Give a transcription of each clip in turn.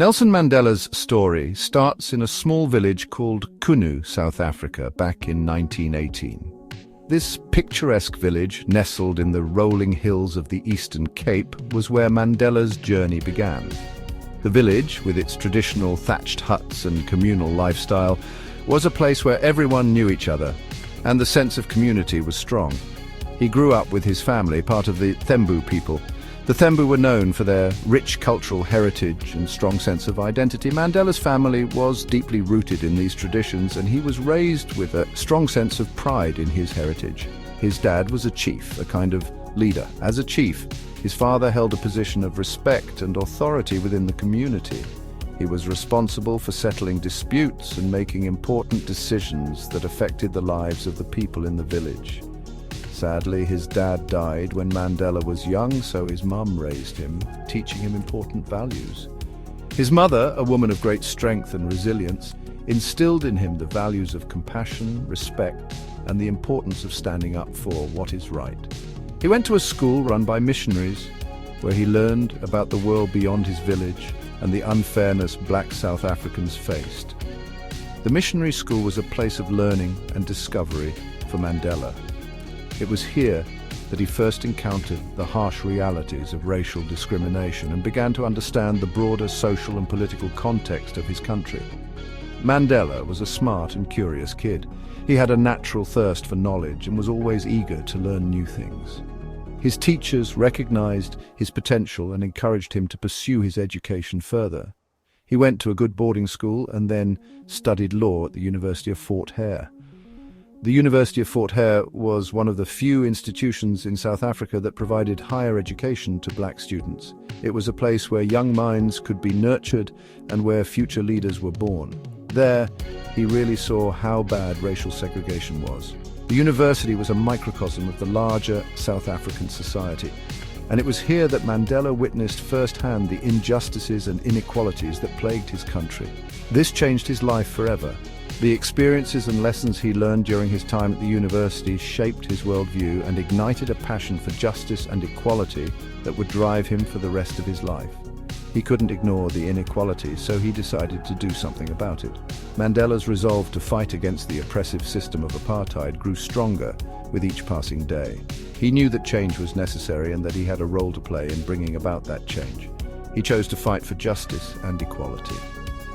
Nelson Mandela's story starts in a small village called Kunu, South Africa, back in 1918. This picturesque village, nestled in the rolling hills of the Eastern Cape, was where Mandela's journey began. The village, with its traditional thatched huts and communal lifestyle, was a place where everyone knew each other, and the sense of community was strong. He grew up with his family, part of the Thembu people. The Thembu were known for their rich cultural heritage and strong sense of identity. Mandela's family was deeply rooted in these traditions, and he was raised with a strong sense of pride in his heritage. His dad was a chief, a kind of leader. As a chief, his father held a position of respect and authority within the community. He was responsible for settling disputes and making important decisions that affected the lives of the people in the village. Sadly, his dad died when Mandela was young, so his mum raised him, teaching him important values. His mother, a woman of great strength and resilience, instilled in him the values of compassion, respect, and the importance of standing up for what is right. He went to a school run by missionaries, where he learned about the world beyond his village and the unfairness black South Africans faced. The missionary school was a place of learning and discovery for Mandela. It was here that he first encountered the harsh realities of racial discrimination and began to understand the broader social and political context of his country. Mandela was a smart and curious kid. He had a natural thirst for knowledge and was always eager to learn new things. His teachers recognized his potential and encouraged him to pursue his education further. He went to a good boarding school and then studied law at the University of Fort Hare. The University of Fort Hare was one of the few institutions in South Africa that provided higher education to black students. It was a place where young minds could be nurtured and where future leaders were born. There, he really saw how bad racial segregation was. The university was a microcosm of the larger South African society, and it was here that Mandela witnessed firsthand the injustices and inequalities that plagued his country. This changed his life forever. The experiences and lessons he learned during his time at the university shaped his worldview and ignited a passion for justice and equality that would drive him for the rest of his life. He couldn't ignore the inequalities, so he decided to do something about it. Mandela's resolve to fight against the oppressive system of apartheid grew stronger with each passing day. He knew that change was necessary and that he had a role to play in bringing about that change. He chose to fight for justice and equality.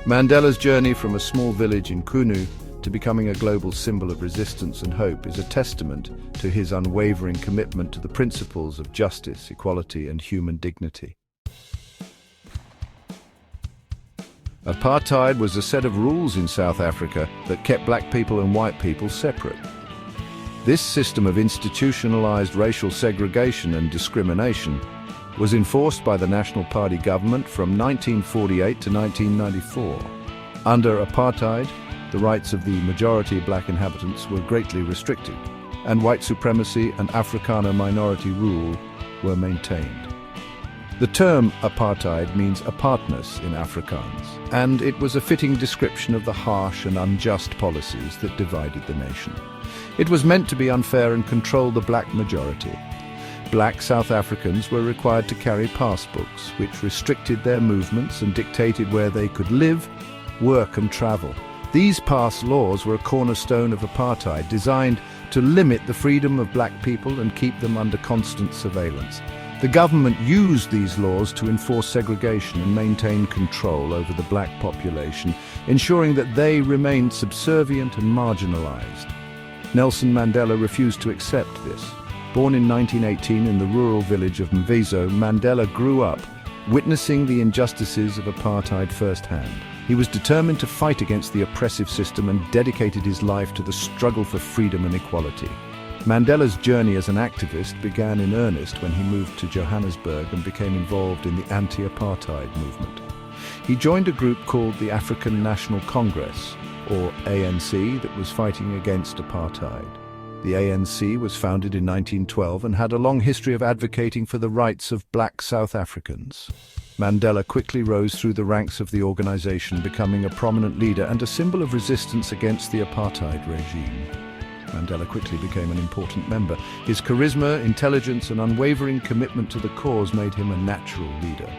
Mandela's journey from a small village in Kunu to becoming a global symbol of resistance and hope is a testament to his unwavering commitment to the principles of justice, equality, and human dignity. Apartheid was a set of rules in South Africa that kept black people and white people separate. This system of institutionalized racial segregation and discrimination was enforced by the National Party government from 1948 to 1994. Under apartheid, the rights of the majority black inhabitants were greatly restricted, and white supremacy and Afrikaner minority rule were maintained. The term apartheid means apartness in Afrikaans, and it was a fitting description of the harsh and unjust policies that divided the nation. It was meant to be unfair and control the black majority. Black South Africans were required to carry passbooks, which restricted their movements and dictated where they could live, work and travel. These pass laws were a cornerstone of apartheid, designed to limit the freedom of black people and keep them under constant surveillance. The government used these laws to enforce segregation and maintain control over the black population, ensuring that they remained subservient and marginalized. Nelson Mandela refused to accept this. Born in 1918 in the rural village of Mvezo, Mandela grew up witnessing the injustices of apartheid firsthand. He was determined to fight against the oppressive system and dedicated his life to the struggle for freedom and equality. Mandela's journey as an activist began in earnest when he moved to Johannesburg and became involved in the anti-apartheid movement. He joined a group called the African National Congress, or ANC, that was fighting against apartheid. The ANC was founded in 1912 and had a long history of advocating for the rights of black South Africans. Mandela quickly rose through the ranks of the organization, becoming a prominent leader and a symbol of resistance against the apartheid regime. Mandela quickly became an important member. His charisma, intelligence, and unwavering commitment to the cause made him a natural leader.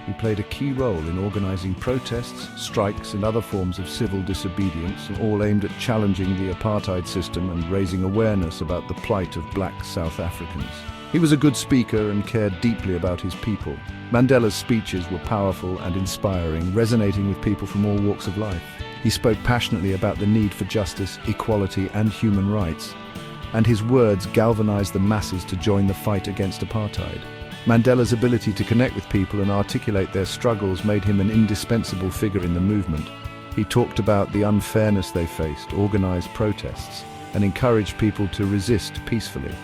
He played a key role in organizing protests, strikes, and other forms of civil disobedience, all aimed at challenging the apartheid system and raising awareness about the plight of black South Africans. He was a good speaker and cared deeply about his people. Mandela's speeches were powerful and inspiring, resonating with people from all walks of life. He spoke passionately about the need for justice, equality, and human rights, and his words galvanized the masses to join the fight against apartheid. Mandela's ability to connect with people and articulate their struggles made him an indispensable figure in the movement. He talked about the unfairness they faced, organized protests, and encouraged people to resist peacefully.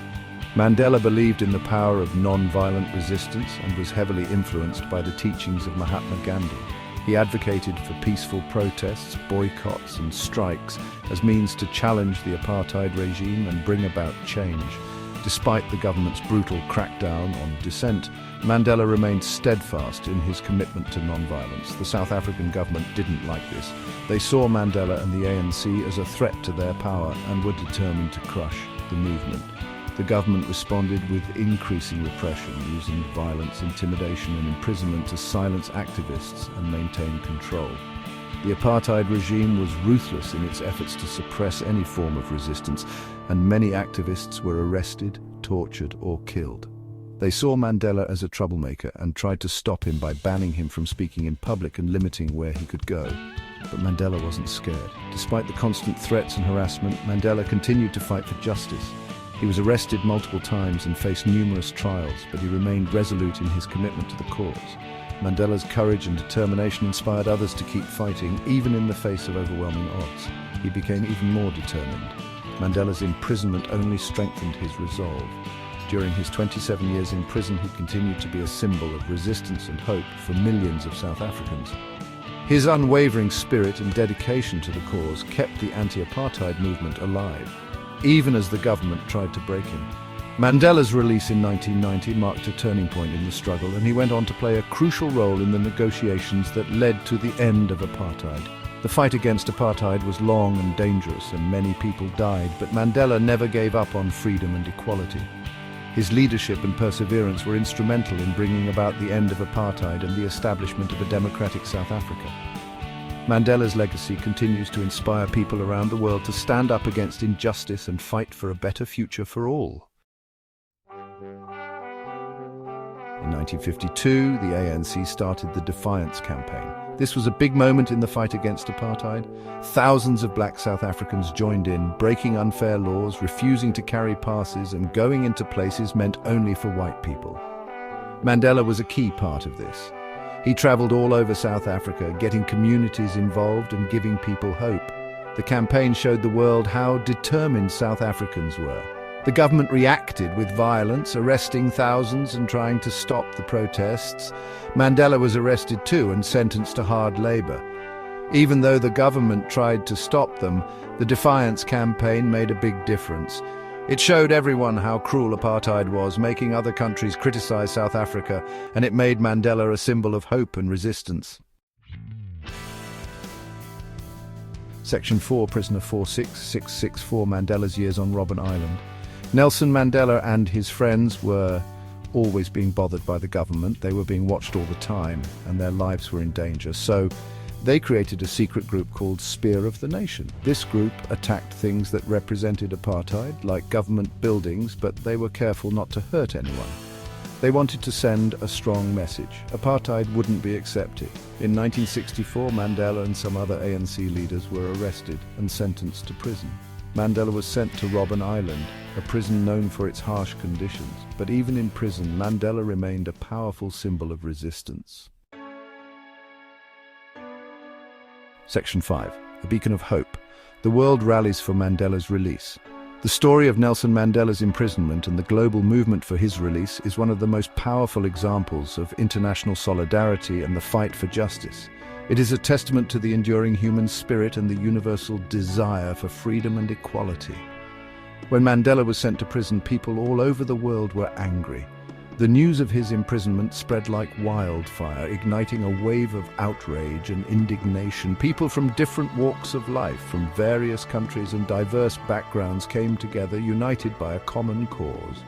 Mandela believed in the power of non-violent resistance and was heavily influenced by the teachings of Mahatma Gandhi. He advocated for peaceful protests, boycotts, and strikes as means to challenge the apartheid regime and bring about change. Despite the government's brutal crackdown on dissent, Mandela remained steadfast in his commitment to non-violence. The South African government didn't like this. They saw Mandela and the ANC as a threat to their power and were determined to crush the movement. The government responded with increasing repression, using violence, intimidation, and imprisonment to silence activists and maintain control. The apartheid regime was ruthless in its efforts to suppress any form of resistance, and many activists were arrested, tortured, or killed. They saw Mandela as a troublemaker and tried to stop him by banning him from speaking in public and limiting where he could go. But Mandela wasn't scared. Despite the constant threats and harassment, Mandela continued to fight for justice. He was arrested multiple times and faced numerous trials, but he remained resolute in his commitment to the cause. Mandela's courage and determination inspired others to keep fighting, even in the face of overwhelming odds. He became even more determined. Mandela's imprisonment only strengthened his resolve. During his 27 years in prison, he continued to be a symbol of resistance and hope for millions of South Africans. His unwavering spirit and dedication to the cause kept the anti-apartheid movement alive, even as the government tried to break him. Mandela's release in 1990 marked a turning point in the struggle, and he went on to play a crucial role in the negotiations that led to the end of apartheid. The fight against apartheid was long and dangerous, and many people died, but Mandela never gave up on freedom and equality. His leadership and perseverance were instrumental in bringing about the end of apartheid and the establishment of a democratic South Africa. Mandela's legacy continues to inspire people around the world to stand up against injustice and fight for a better future for all. In 1952, the ANC started the Defiance campaign. This was a big moment in the fight against apartheid. Thousands of black South Africans joined in, breaking unfair laws, refusing to carry passes, and going into places meant only for white people. Mandela was a key part of this. He traveled all over South Africa, getting communities involved and giving people hope. The campaign showed the world how determined South Africans were. The government reacted with violence, arresting thousands and trying to stop the protests. Mandela was arrested too and sentenced to hard labor. Even though the government tried to stop them, the Defiance campaign made a big difference. It showed everyone how cruel apartheid was, making other countries criticize South Africa, and it made Mandela a symbol of hope and resistance. Section 4, Prisoner 46664, Mandela's years on Robben Island. Nelson Mandela and his friends were always being bothered by the government. They were being watched all the time, and their lives were in danger. So they created a secret group called Spear of the Nation. This group attacked things that represented apartheid, like government buildings, but they were careful not to hurt anyone. They wanted to send a strong message. Apartheid wouldn't be accepted. In 1964, Mandela and some other ANC leaders were arrested and sentenced to prison. Mandela was sent to Robben Island, a prison known for its harsh conditions. But even in prison, Mandela remained a powerful symbol of resistance. Section 5. A beacon of hope. The world rallies for Mandela's release. The story of Nelson Mandela's imprisonment and the global movement for his release is one of the most powerful examples of international solidarity and the fight for justice. It is a testament to the enduring human spirit and the universal desire for freedom and equality. When Mandela was sent to prison, people all over the world were angry. The news of his imprisonment spread like wildfire, igniting a wave of outrage and indignation. People from different walks of life, from various countries and diverse backgrounds, came together, united by a common cause.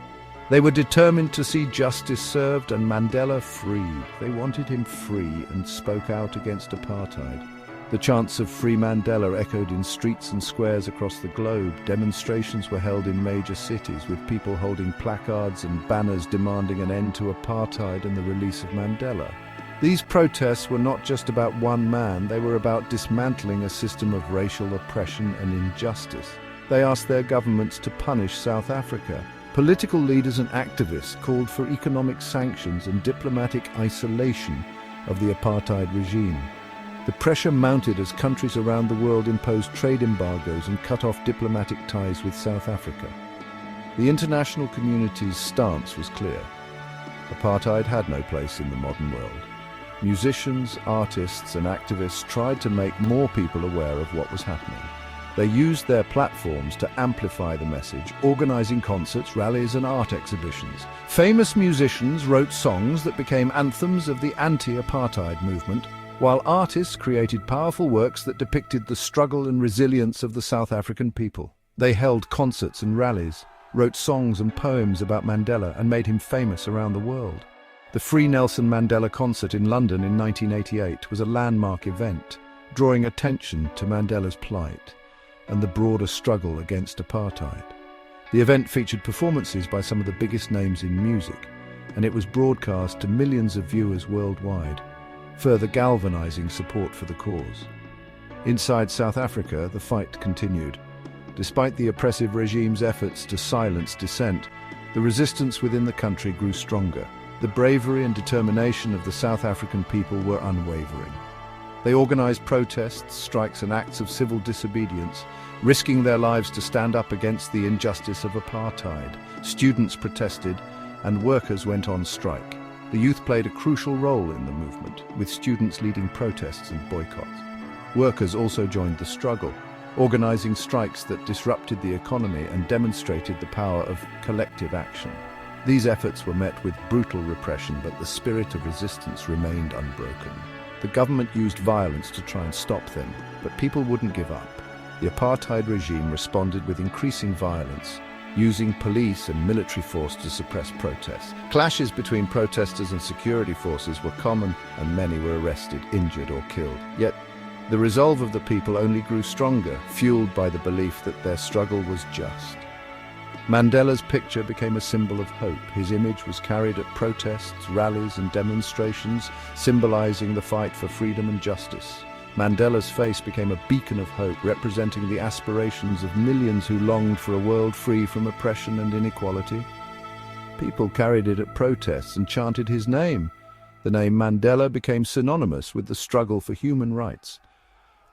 They were determined to see justice served and Mandela freed. They wanted him free and spoke out against apartheid. The chants of Free Mandela echoed in streets and squares across the globe. Demonstrations were held in major cities, with people holding placards and banners demanding an end to apartheid and the release of Mandela. These protests were not just about one man, they were about dismantling a system of racial oppression and injustice. They asked their governments to punish South Africa. Political leaders and activists called for economic sanctions and diplomatic isolation of the apartheid regime. The pressure mounted as countries around the world imposed trade embargoes and cut off diplomatic ties with South Africa. The international community's stance was clear. Apartheid had no place in the modern world. Musicians, artists, and activists tried to make more people aware of what was happening. They used their platforms to amplify the message, organizing concerts, rallies, and art exhibitions. Famous musicians wrote songs that became anthems of the anti-apartheid movement, while artists created powerful works that depicted the struggle and resilience of the South African people. They held concerts and rallies, wrote songs and poems about Mandela, and made him famous around the world. The Free Nelson Mandela concert in London in 1988 was a landmark event, drawing attention to Mandela's plight and the broader struggle against apartheid. The event featured performances by some of the biggest names in music, and it was broadcast to millions of viewers worldwide, further galvanizing support for the cause. Inside South Africa, the fight continued. Despite the oppressive regime's efforts to silence dissent, the resistance within the country grew stronger. The bravery and determination of the South African people were unwavering. They organized protests, strikes, and acts of civil disobedience, risking their lives to stand up against the injustice of apartheid. Students protested, and workers went on strike. The youth played a crucial role in the movement, with students leading protests and boycotts. Workers also joined the struggle, organizing strikes that disrupted the economy and demonstrated the power of collective action. These efforts were met with brutal repression, but the spirit of resistance remained unbroken. The government used violence to try and stop them, but people wouldn't give up. The apartheid regime responded with increasing violence, using police and military force to suppress protests. Clashes between protesters and security forces were common, and many were arrested, injured, or killed. Yet, the resolve of the people only grew stronger, fueled by the belief that their struggle was just. Mandela's picture became a symbol of hope. His image was carried at protests, rallies, and demonstrations, symbolizing the fight for freedom and justice. Mandela's face became a beacon of hope, representing the aspirations of millions who longed for a world free from oppression and inequality. People carried it at protests and chanted his name. The name Mandela became synonymous with the struggle for human rights.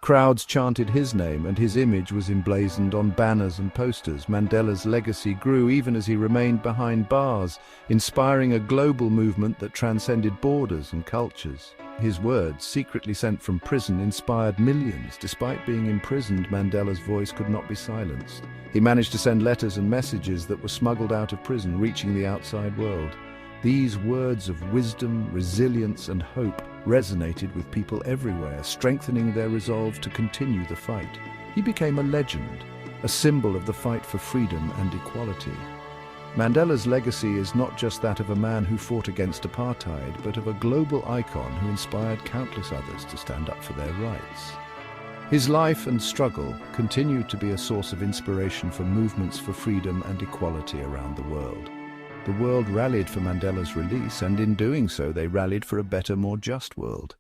Crowds chanted his name, and his image was emblazoned on banners and posters. Mandela's legacy grew even as he remained behind bars, inspiring a global movement that transcended borders and cultures. His words, secretly sent from prison, inspired millions. Despite being imprisoned, Mandela's voice could not be silenced. He managed to send letters and messages that were smuggled out of prison, reaching the outside world. These words of wisdom, resilience, and hope resonated with people everywhere, strengthening their resolve to continue the fight. He became a legend, a symbol of the fight for freedom and equality. Mandela's legacy is not just that of a man who fought against apartheid, but of a global icon who inspired countless others to stand up for their rights. His life and struggle continue to be a source of inspiration for movements for freedom and equality around the world. The world rallied for Mandela's release, and in doing so they rallied for a better, more just world.